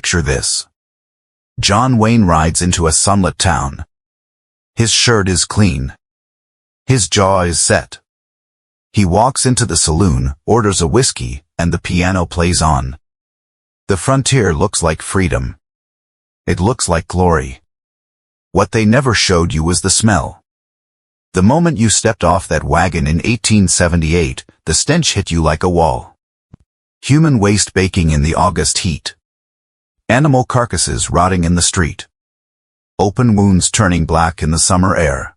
Picture this. John Wayne rides into a sunlit town. His shirt is clean. His jaw is set. He walks into the saloon, orders a whiskey, and the piano plays on. The frontier looks like freedom. It looks like glory. What they never showed you was the smell. The moment you stepped off that wagon in 1878, the stench hit you like a wall. Human waste baking in the August heat. Animal carcasses rotting in the street. Open wounds turning black in the summer air.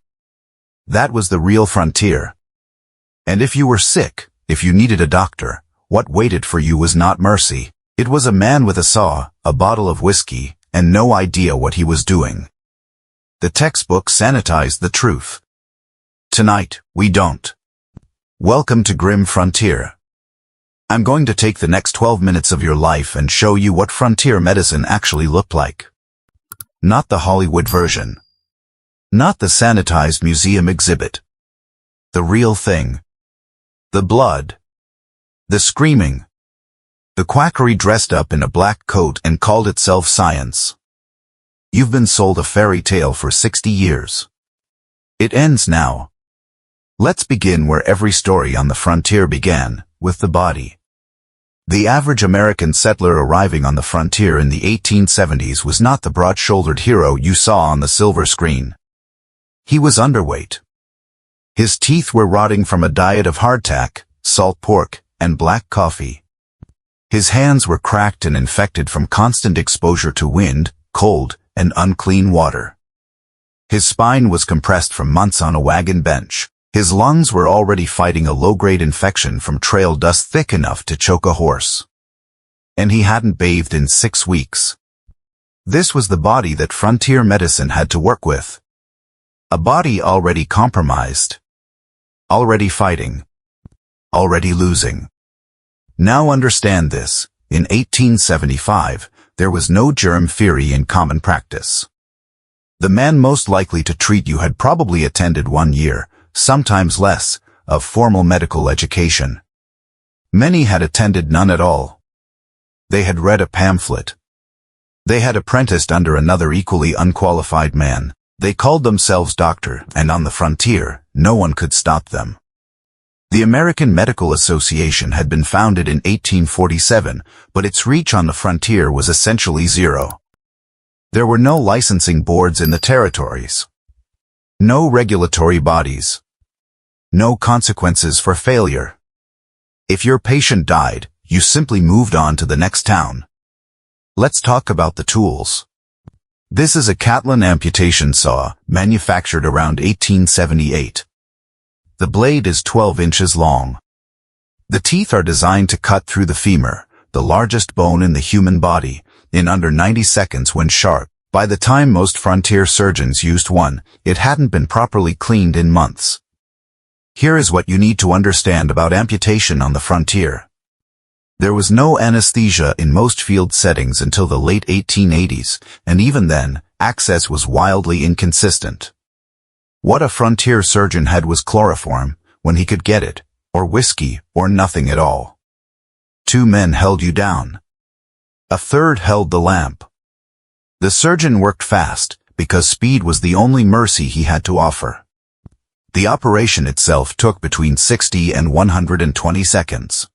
That was the real frontier. And if you were sick, if you needed a doctor, what waited for you was not mercy. It was a man with a saw, a bottle of whiskey, and no idea what he was doing. The textbook sanitized the truth. Tonight, we don't. Welcome to Grim Frontier. I'm going to take the next 12 minutes of your life and show you what frontier medicine actually looked like. Not the Hollywood version. Not the sanitized museum exhibit. The real thing. The blood. The screaming. The quackery dressed up in a black coat and called itself science. You've been sold a fairy tale for 60 years. It ends now. Let's begin where every story on the frontier began, with the body. The average American settler arriving on the frontier in the 1870s was not the broad-shouldered hero you saw on the silver screen. He was underweight. His teeth were rotting from a diet of hardtack, salt pork, and black coffee. His hands were cracked and infected from constant exposure to wind, cold, and unclean water. His spine was compressed from months on a wagon bench. His lungs were already fighting a low-grade infection from trail dust thick enough to choke a horse. And he hadn't bathed in 6 weeks. This was the body that frontier medicine had to work with. A body already compromised. Already fighting. Already losing. Now understand this. In 1875, there was no germ theory in common practice. The man most likely to treat you had probably attended 1 year, sometimes less, of formal medical education. Many had attended none at all. They had read a pamphlet. They had apprenticed under another equally unqualified man. They called themselves doctor, and on the frontier, no one could stop them. The American Medical Association had been founded in 1847, but its reach on the frontier was essentially zero. There were no licensing boards in the territories. No regulatory bodies. No consequences for failure. If your patient died, you simply moved on to the next town. Let's talk about the tools. This is a Catlin amputation saw, manufactured around 1878. The blade is 12 inches long. The teeth are designed to cut through the femur, the largest bone in the human body, in under 90 seconds when sharp. By the time most frontier surgeons used one, it hadn't been properly cleaned in months. Here is what you need to understand about amputation on the frontier. There was no anesthesia in most field settings until the late 1880s, and even then, access was wildly inconsistent. What a frontier surgeon had was chloroform, when he could get it, or whiskey, or nothing at all. 2 men held you down. A third held the lamp. The surgeon worked fast, because speed was the only mercy he had to offer. The operation itself took between 60 and 120 seconds.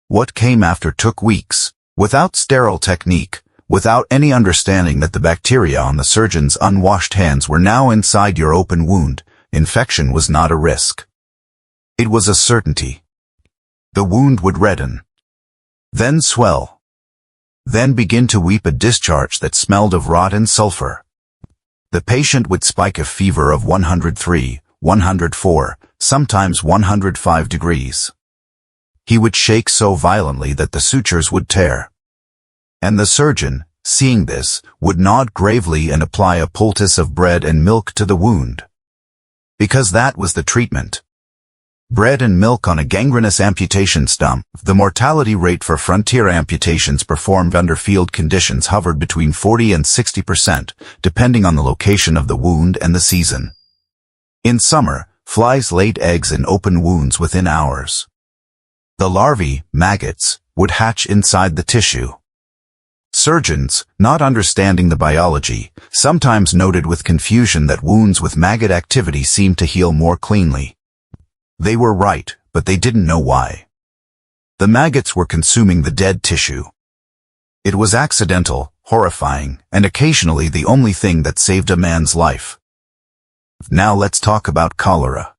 What came after took weeks, without sterile technique, without any understanding that the bacteria on the surgeon's unwashed hands were now inside your open wound. Infection was not a risk. It was a certainty. The wound would redden. Then swell. Then begin to weep a discharge that smelled of rot and sulfur. The patient would spike a fever of 103, 104, sometimes 105 degrees. He would shake so violently that the sutures would tear. And the surgeon, seeing this, would nod gravely and apply a poultice of bread and milk to the wound. Because that was the treatment. Bread and milk on a gangrenous amputation stump. The mortality rate for frontier amputations performed under field conditions hovered between 40 and 60%, depending on the location of the wound and the season. In summer, flies laid eggs in open wounds within hours. The larvae, maggots, would hatch inside the tissue. Surgeons, not understanding the biology, sometimes noted with confusion that wounds with maggot activity seemed to heal more cleanly. They were right, but they didn't know why. The maggots were consuming the dead tissue. It was accidental, horrifying, and occasionally the only thing that saved a man's life. Now let's talk about cholera.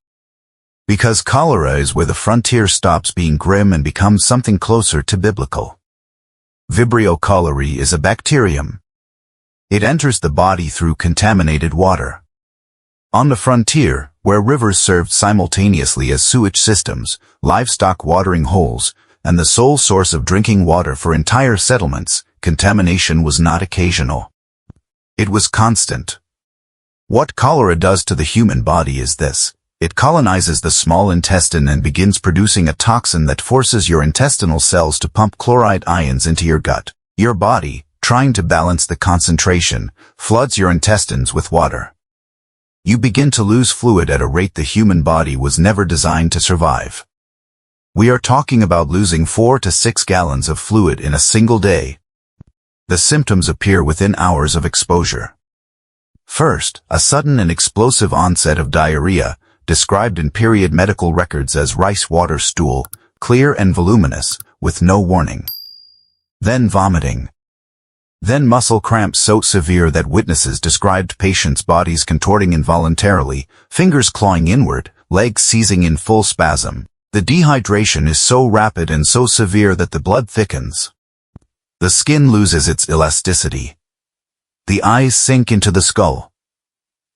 Because cholera is where the frontier stops being grim and becomes something closer to biblical. Vibrio cholerae is a bacterium. It enters the body through contaminated water. On the frontier, where rivers served simultaneously as sewage systems, livestock watering holes, and the sole source of drinking water for entire settlements, contamination was not occasional. It was constant. What cholera does to the human body is this. It colonizes the small intestine and begins producing a toxin that forces your intestinal cells to pump chloride ions into your gut. Your body, trying to balance the concentration, floods your intestines with water. You begin to lose fluid at a rate the human body was never designed to survive. We are talking about losing 4 to 6 gallons of fluid in a single day. The symptoms appear within hours of exposure. First, a sudden and explosive onset of diarrhea, described in period medical records as rice water stool, clear and voluminous, with no warning. Then vomiting. Then muscle cramps so severe that witnesses described patients' bodies contorting involuntarily, fingers clawing inward, legs seizing in full spasm. The dehydration is so rapid and so severe that the blood thickens. The skin loses its elasticity. The eyes sink into the skull.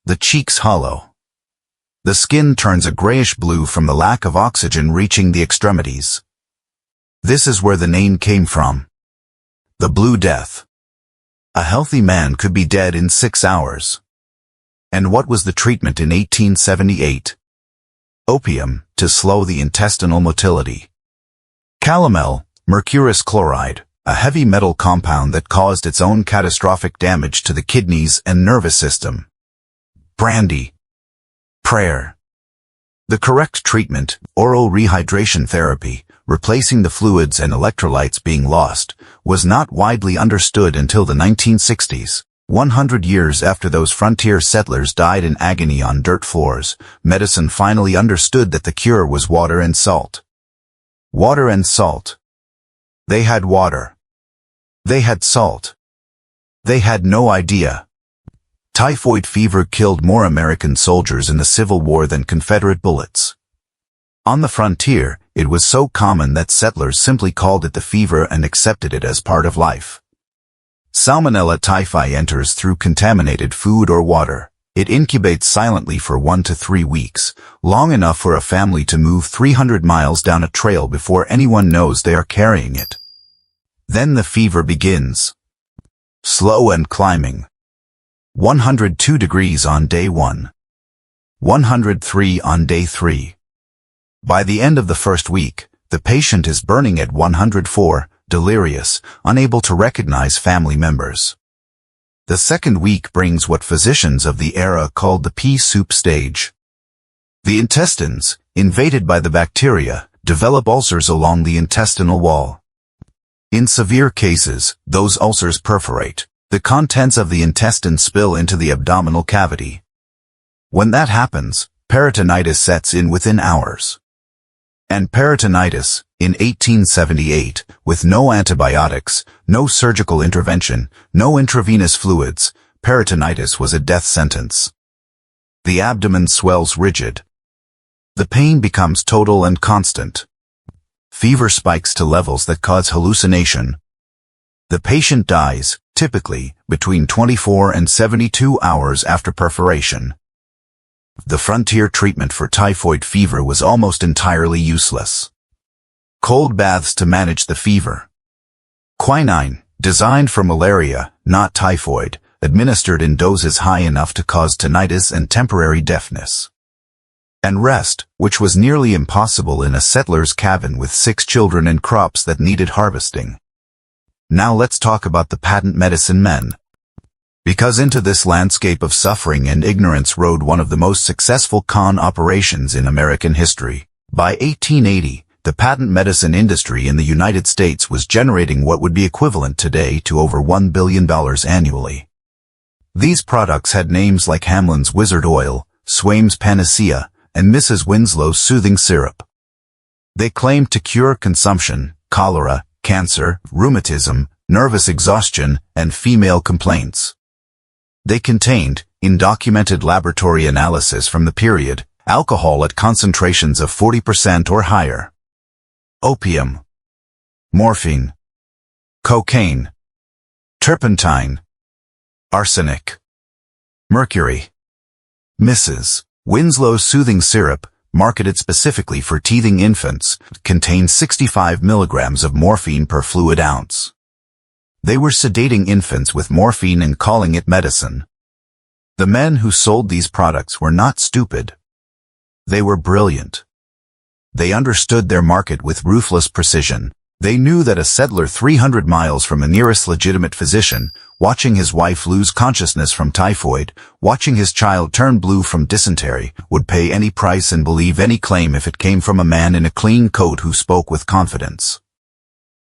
The cheeks hollow. The skin turns a grayish-blue from the lack of oxygen reaching the extremities. This is where the name came from. The Blue Death. A healthy man could be dead in 6 hours. And what was the treatment in 1878? Opium, to slow the intestinal motility. Calomel, mercurous chloride, a heavy metal compound that caused its own catastrophic damage to the kidneys and nervous system. Brandy. Prayer. The correct treatment, oral rehydration therapy, replacing the fluids and electrolytes being lost, was not widely understood until the 1960s. 100 years after those frontier settlers died in agony on dirt floors, medicine finally understood that the cure was water and salt. Water and salt. They had water. They had salt. They had no idea. Typhoid fever killed more American soldiers in the Civil War than Confederate bullets. On the frontier, it was so common that settlers simply called it the fever and accepted it as part of life. Salmonella typhi enters through contaminated food or water. It incubates silently for 1 to 3 weeks, long enough for a family to move 300 miles down a trail before anyone knows they are carrying it. Then the fever begins. Slow and climbing. 102 degrees on day 1. 103 on day 3. By the end of the first week, the patient is burning at 104, delirious, unable to recognize family members. The second week brings what physicians of the era called the pea soup stage. The intestines, invaded by the bacteria, develop ulcers along the intestinal wall. In severe cases, those ulcers perforate. The contents of the intestine spill into the abdominal cavity. When that happens, peritonitis sets in within hours. And peritonitis, in 1878, with no antibiotics, no surgical intervention, no intravenous fluids, peritonitis was a death sentence. The abdomen swells rigid. The pain becomes total and constant. Fever spikes to levels that cause hallucination. The patient dies, typically, between 24 and 72 hours after perforation. The frontier treatment for typhoid fever was almost entirely useless. Cold baths to manage the fever. Quinine, designed for malaria, not typhoid, administered in doses high enough to cause tinnitus and temporary deafness. And rest, which was nearly impossible in a settler's cabin with 6 children and crops that needed harvesting. Now let's talk about the patent medicine men. Because into this landscape of suffering and ignorance rode one of the most successful con operations in American history. By 1880, the patent medicine industry in the United States was generating what would be equivalent today to over $1 billion annually. These products had names like Hamlin's Wizard Oil, Swaim's Panacea, and Mrs. Winslow's Soothing Syrup. They claimed to cure consumption, cholera, cancer, rheumatism, nervous exhaustion, and female complaints. They contained, in documented laboratory analysis from the period, alcohol at concentrations of 40% or higher, opium, morphine, cocaine, turpentine, arsenic, mercury. Mrs. Winslow's Soothing Syrup, marketed specifically for teething infants, contained 65 milligrams of morphine per fluid ounce. They were sedating infants with morphine and calling it medicine. The men who sold these products were not stupid. They were brilliant. They understood their market with ruthless precision. They knew that a settler 300 miles from the nearest legitimate physician, watching his wife lose consciousness from typhoid, watching his child turn blue from dysentery, would pay any price and believe any claim if it came from a man in a clean coat who spoke with confidence.